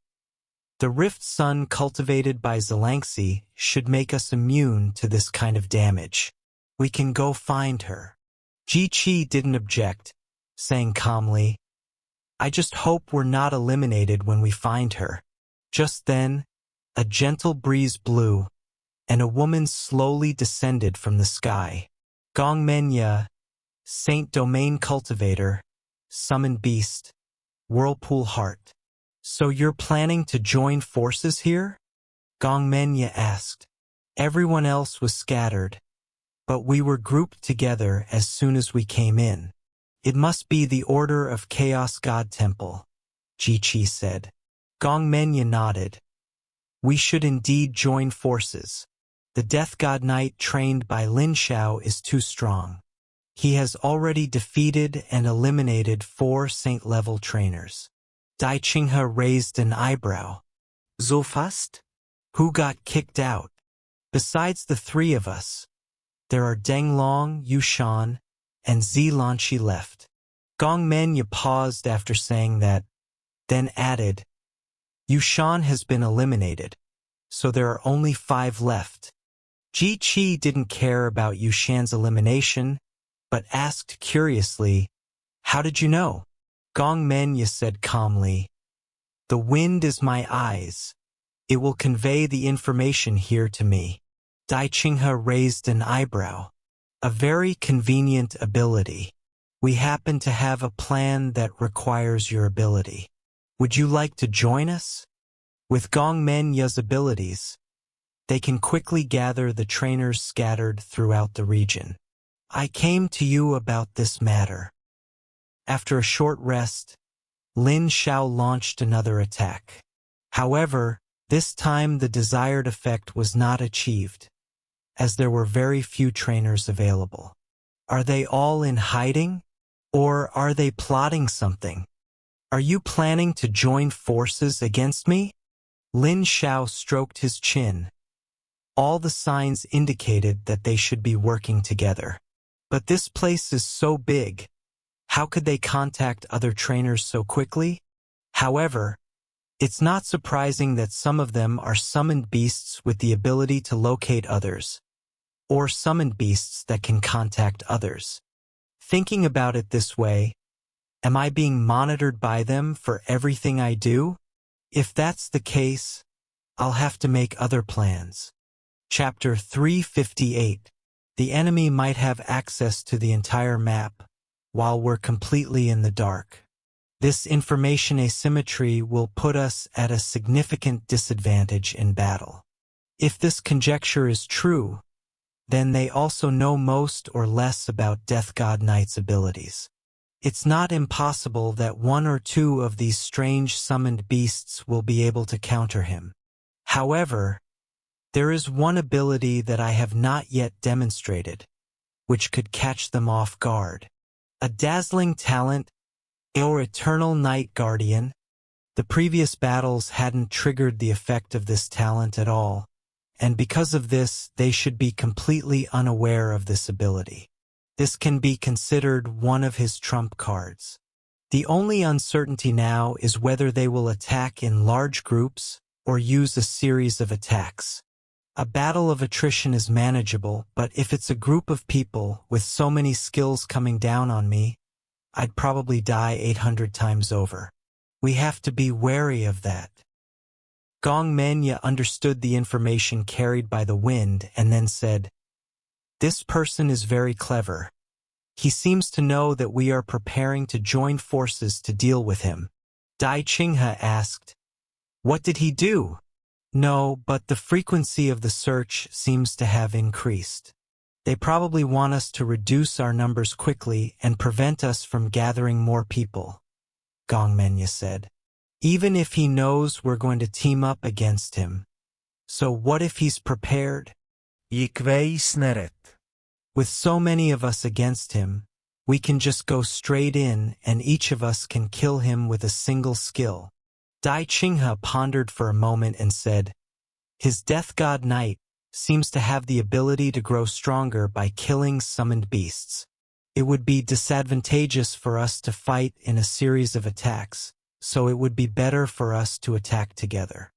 The Rift Sun cultivated by Zalangxi should make us immune to this kind of damage. We can go find her. Ji Qi didn't object, saying calmly, I just hope we're not eliminated when we find her. Just then, a gentle breeze blew, and a woman slowly descended from the sky. Gongmenya, Saint Domain Cultivator, Summoned Beast, Whirlpool Heart. So you're planning to join forces here? Gongmenya asked. Everyone else was scattered, but we were grouped together as soon as we came in. It must be the Order of Chaos God Temple, Ji Qi said. Gongmenya nodded. We should indeed join forces. The Death God Knight trained by Lin Xiao is too strong. He has already defeated and eliminated 4 Saint-level trainers. Dai Qinghe raised an eyebrow. So fast? Who got kicked out? Besides the three of us, there are Deng Long, Yu Shan, and Zi Lanqi left. Gong Menya paused after saying that, then added, Yu Shan has been eliminated, so there are only 5 left. Ji Qi didn't care about Yu Shan's elimination, but asked curiously, how did you know? Gong Menya said calmly, the wind is my eyes. It will convey the information here to me. Dai Qinghe raised an eyebrow. A very convenient ability. We happen to have a plan that requires your ability. Would you like to join us? With Gong Menya's abilities, they can quickly gather the trainers scattered throughout the region. I came to you about this matter. After a short rest, Lin Xiao launched another attack. However, this time the desired effect was not achieved, as there were very few trainers available. Are they all in hiding? Or are they plotting something? Are you planning to join forces against me? Lin Xiao stroked his chin. All the signs indicated that they should be working together. But this place is so big. How could they contact other trainers so quickly? However, it's not surprising that some of them are summoned beasts with the ability to locate others, or summoned beasts that can contact others. Thinking about it this way, am I being monitored by them for everything I do? If that's the case, I'll have to make other plans. Chapter 358. The enemy might have access to the entire map, while we're completely in the dark. This information asymmetry will put us at a significant disadvantage in battle. If this conjecture is true, then they also know most or less about Death God Knight's abilities. It's not impossible that 1 or 2 of these strange summoned beasts will be able to counter him. However, there is one ability that I have not yet demonstrated, which could catch them off guard. A dazzling talent, or Eternal Night Guardian. The previous battles hadn't triggered the effect of this talent at all, and because of this, they should be completely unaware of this ability. This can be considered one of his trump cards. The only uncertainty now is whether they will attack in large groups or use a series of attacks. A battle of attrition is manageable, but if it's a group of people with so many skills coming down on me, I'd probably die 800 times over. We have to be wary of that. Gong Menya understood the information carried by the wind and then said, this person is very clever. He seems to know that we are preparing to join forces to deal with him. Dai Qinghe asked, what did he do? No, but the frequency of the search seems to have increased. They probably want us to reduce our numbers quickly and prevent us from gathering more people, Gong Menya said. Even if he knows we're going to team up against him. So what if he's prepared? With so many of us against him, we can just go straight in and each of us can kill him with a single skill. Dai Qinghe pondered for a moment and said, his Death God Knight seems to have the ability to grow stronger by killing summoned beasts. It would be disadvantageous for us to fight in a series of attacks, so it would be better for us to attack together.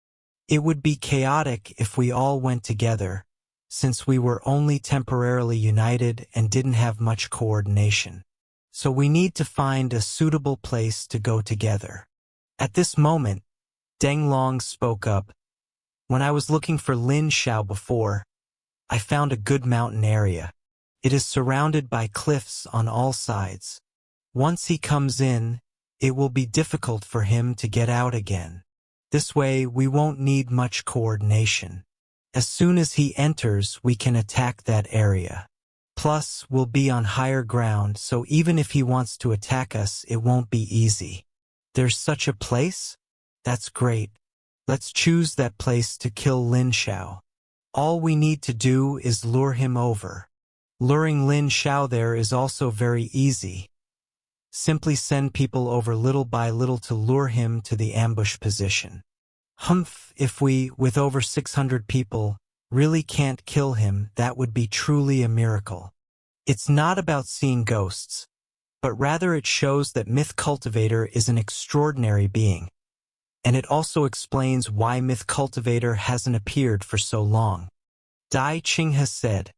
It would be chaotic if we all went together, since we were only temporarily united and didn't have much coordination. So we need to find a suitable place to go together. At this moment, Deng Long spoke up. When I was looking for Lin Xiao before, I found a good mountain area. It is surrounded by cliffs on all sides. Once he comes in, it will be difficult for him to get out again. This way, we won't need much coordination. As soon as he enters, we can attack that area. Plus, we'll be on higher ground, so even if he wants to attack us, it won't be easy. There's such a place? That's great. Let's choose that place to kill Lin Xiao. All we need to do is lure him over. Luring Lin Xiao there is also very easy, Simply send people over little by little to lure him to the ambush position. Humph, if we, with over 600 people, really can't kill him, that would be truly a miracle. It's not about seeing ghosts, but rather it shows that Myth Cultivator is an extraordinary being. And it also explains why Myth Cultivator hasn't appeared for so long. Dai Qing has said,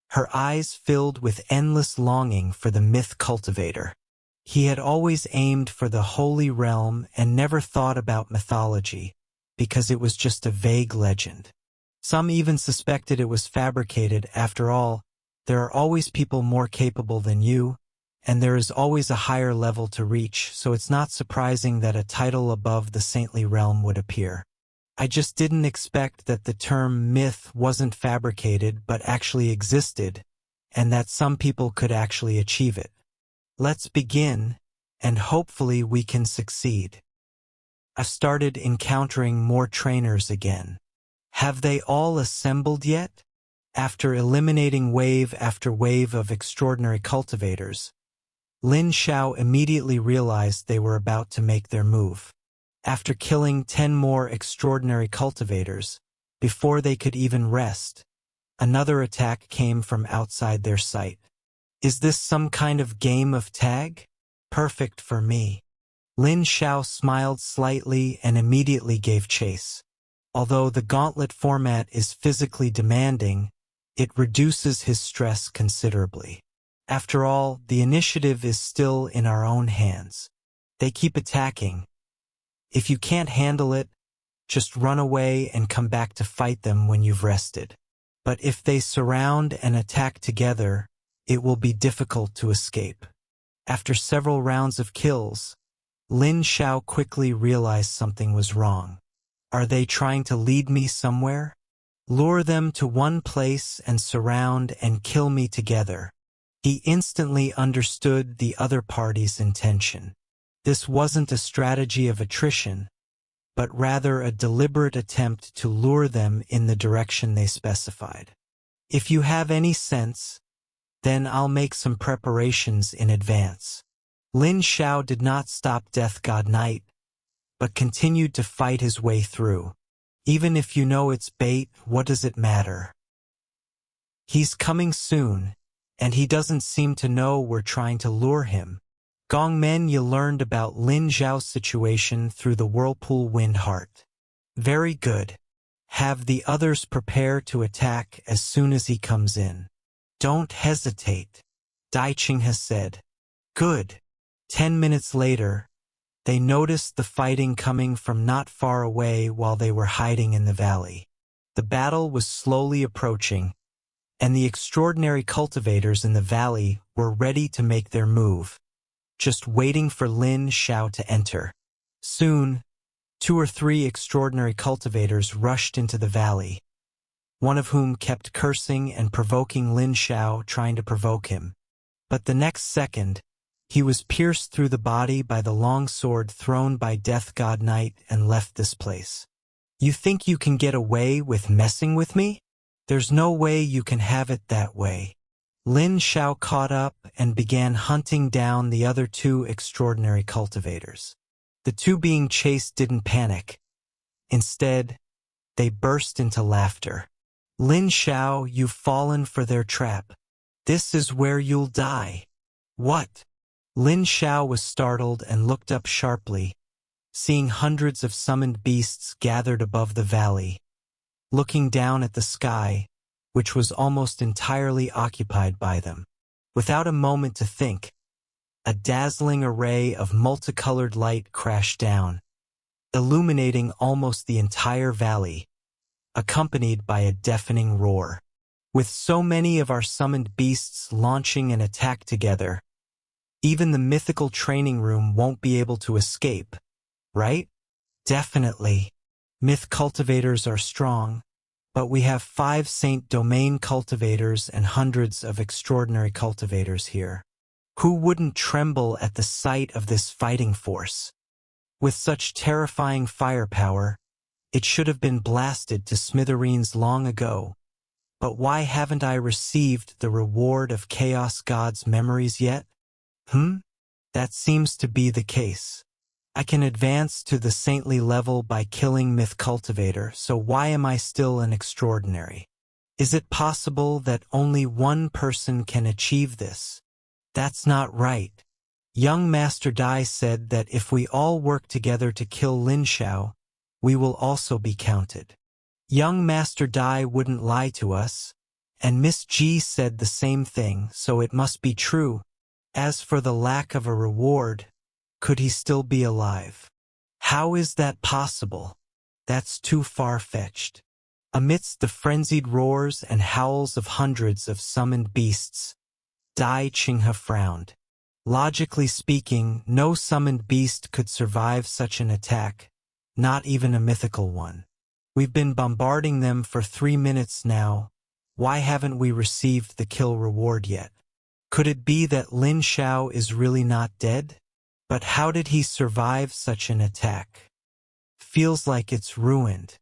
her eyes filled with endless longing for the Myth Cultivator. He had always aimed for the holy realm and never thought about mythology, because it was just a vague legend. Some even suspected it was fabricated. After all, there are always people more capable than you, and there is always a higher level to reach, so it's not surprising that a title above the saintly realm would appear. I just didn't expect that the term myth wasn't fabricated but actually existed, and that some people could actually achieve it. Let's begin, and hopefully we can succeed. I've started encountering more trainers again. Have they all assembled yet? After eliminating wave after wave of extraordinary cultivators, Lin Xiao immediately realized they were about to make their move. After killing 10 more extraordinary cultivators, before they could even rest, another attack came from outside their sight. Is this some kind of game of tag? Perfect for me. Lin Xiao smiled slightly and immediately gave chase. Although the gauntlet format is physically demanding, it reduces his stress considerably. After all, the initiative is still in our own hands. They keep attacking. If you can't handle it, just run away and come back to fight them when you've rested. But if they surround and attack together, it will be difficult to escape. After several rounds of kills, Lin Xiao quickly realized something was wrong. Are they trying to lead me somewhere? Lure them to one place and surround and kill me together. He instantly understood the other party's intention. This wasn't a strategy of attrition, but rather a deliberate attempt to lure them in the direction they specified. If you have any sense, then I'll make some preparations in advance. Lin Xiao did not stop Death God Knight, but continued to fight his way through. Even if you know it's bait, what does it matter? He's coming soon, and he doesn't seem to know we're trying to lure him. Gongmen, you learned about Lin Xiao's situation through the Whirlpool Wind Heart. Very good. Have the others prepare to attack as soon as he comes in. Don't hesitate, Dai Qing has said. Good. 10 minutes later, they noticed the fighting coming from not far away while they were hiding in the valley. The battle was slowly approaching, and the extraordinary cultivators in the valley were ready to make their move, just waiting for Lin Xiao to enter. Soon, 2 or 3 extraordinary cultivators rushed into the valley, one of whom kept cursing and provoking Lin Xiao, trying to provoke him. But the next second, he was pierced through the body by the long sword thrown by Death God Knight and left this place. You think you can get away with messing with me? There's no way you can have it that way. Lin Xiao caught up and began hunting down the other 2 extraordinary cultivators. The 2 being chased didn't panic. Instead, they burst into laughter. Lin Xiao, you've fallen for their trap. This is where you'll die. What? Lin Xiao was startled and looked up sharply, seeing hundreds of summoned beasts gathered above the valley. Looking down at the sky, which was almost entirely occupied by them. Without a moment to think, a dazzling array of multicolored light crashed down, illuminating almost the entire valley, accompanied by a deafening roar. With so many of our summoned beasts launching an attack together, even the mythical training room won't be able to escape, right? Definitely. Myth cultivators are strong, but we have 5 Saint Domain cultivators and hundreds of extraordinary cultivators here. Who wouldn't tremble at the sight of this fighting force? With such terrifying firepower, it should have been blasted to smithereens long ago. But why haven't I received the reward of Chaos God's memories yet? That seems to be the case. I can advance to the saintly level by killing Myth Cultivator, so why am I still an extraordinary? Is it possible that only one person can achieve this? That's not right. Young Master Dai said that if we all work together to kill Lin Xiao, we will also be counted. Young Master Dai wouldn't lie to us, and Miss G said the same thing, so it must be true. As for the lack of a reward, could he still be alive? How is that possible? That's too far-fetched. Amidst the frenzied roars and howls of hundreds of summoned beasts, Dai Qinghe frowned. Logically speaking, no summoned beast could survive such an attack, not even a mythical one. We've been bombarding them for 3 minutes now. Why haven't we received the kill reward yet? Could it be that Lin Xiao is really not dead? But how did he survive such an attack? Feels like it's ruined.